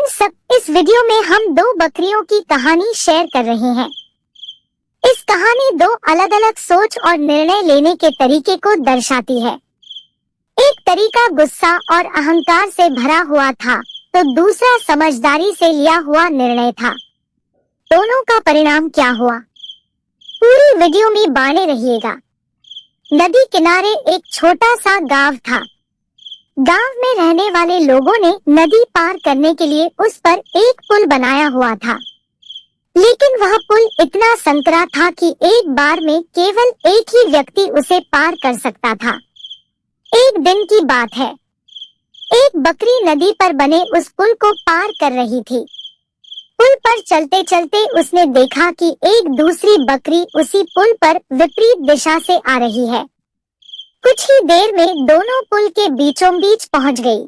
Friends, इस video में हम दो बकरियों की कहानी शेयर कर रहे हैं। इस कहानी दो अलग अलग सोच और निर्णय लेने के तरीके को दर्शाती है। एक तरीका गुस्सा और अहंकार से भरा हुआ था, तो दूसरा समझदारी से लिया हुआ निर्णय था। दोनों का परिणाम क्या हुआ, पूरी वीडियो में बने रहिएगा। नदी किनारे एक छोटा सा गांव था। गांव में रहने वाले लोगों ने नदी पार करने के लिए उस पर एक पुल बनाया हुआ था, लेकिन वह पुल इतना संकरा था कि एक बार में केवल एक ही व्यक्ति उसे पार कर सकता था। एक दिन की बात है, एक बकरी नदी पर बने उस पुल को पार कर रही थी। पुल पर चलते चलते उसने देखा कि एक दूसरी बकरी उसी पुल पर विपरीत दिशा से आ रही है। कुछ ही देर में दोनों पुल के बीचों बीच पहुंच गई।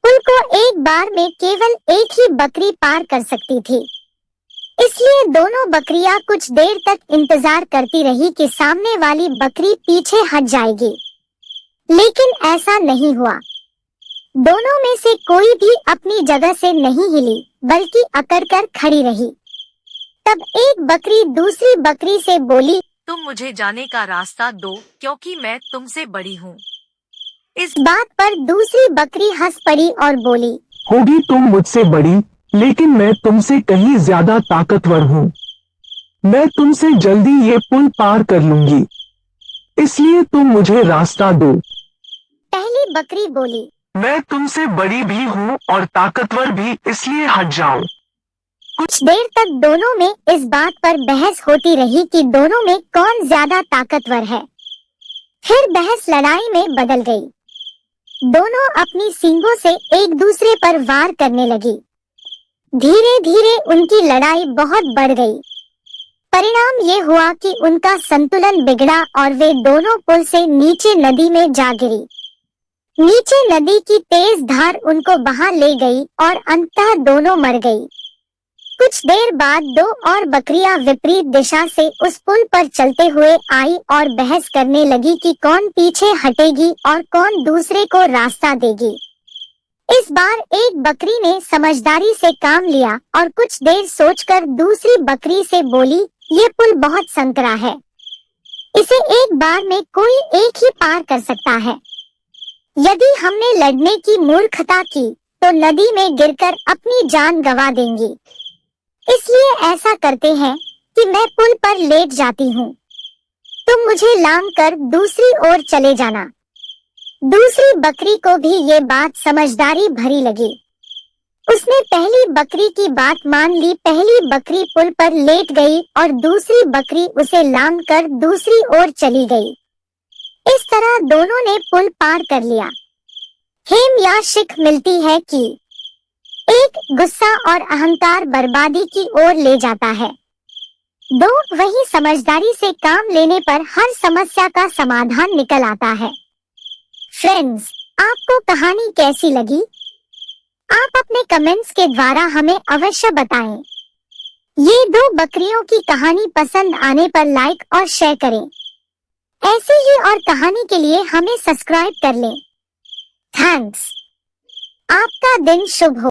पुल को एक बार में केवल एक ही बकरी पार कर सकती थी, इसलिए दोनों बकरियां कुछ देर तक इंतजार करती रही कि सामने वाली बकरी पीछे हट जाएगी, लेकिन ऐसा नहीं हुआ। दोनों में से कोई भी अपनी जगह से नहीं हिली, बल्कि अकड़ कर खड़ी रही। तब एक बकरी दूसरी बकरी से बोली, तुम मुझे जाने का रास्ता दो, क्योंकि मैं तुमसे बड़ी हूँ। इस बात पर दूसरी बकरी हंस पड़ी और बोली, होगी तुम मुझसे बड़ी, लेकिन मैं तुमसे कहीं ज्यादा ताकतवर हूँ। मैं तुमसे जल्दी ये पुल पार कर लूंगी, इसलिए तुम मुझे रास्ता दो। पहली बकरी बोली, मैं तुमसे बड़ी भी हूँ और ताकतवर भी, इसलिए हट जाओ। कुछ देर तक दोनों में इस बात पर बहस होती रही कि दोनों में कौन ज्यादा ताकतवर है। फिर बहस लड़ाई में बदल गई। दोनों अपनी सींगों से एक दूसरे पर वार करने लगी। धीरे धीरे उनकी लड़ाई बहुत बढ़ गई। परिणाम ये हुआ कि उनका संतुलन बिगड़ा और वे दोनों पुल से नीचे नदी में जा गिरी। नीचे नदी की तेज धार उनको बहा ले गई और अंततः दोनों मर गई। कुछ देर बाद दो और बकरियां विपरीत दिशा से उस पुल पर चलते हुए आई और बहस करने लगी कि कौन पीछे हटेगी और कौन दूसरे को रास्ता देगी। इस बार एक बकरी ने समझदारी से काम लिया और कुछ देर सोचकर दूसरी बकरी से बोली, ये पुल बहुत संकरा है, इसे एक बार में कोई एक ही पार कर सकता है। यदि हमने लड़ने की मूर्खता की तो नदी में गिरकर अपनी जान गंवा देंगी। इसलिए ऐसा करते हैं कि मैं पुल पर लेट जाती हूँ, तुम मुझे लांग कर दूसरी ओर चले जाना। दूसरी बकरी को भी ये बात समझदारी भरी लगी। उसने पहली बकरी की बात मान ली। पहली बकरी पुल पर लेट गई और दूसरी बकरी उसे लांग कर दूसरी ओर चली गई। इस तरह दोनों ने पुल पार कर लिया। हेम या शिख मिलती है कि एक, गुस्सा और अहंकार बर्बादी की ओर ले जाता है। दो, वही समझदारी से काम लेने पर हर समस्या का समाधान निकल आता है। फ्रेंड्स, आपको कहानी कैसी लगी? आप अपने कमेंट्स के द्वारा हमें अवश्य बताएं। ये दो बकरियों की कहानी पसंद आने पर लाइक और शेयर करें। ऐसे ही और कहानी के लिए हमें सब्सक्राइब कर लें। थैंक्स। आपका दिन शुभ हो।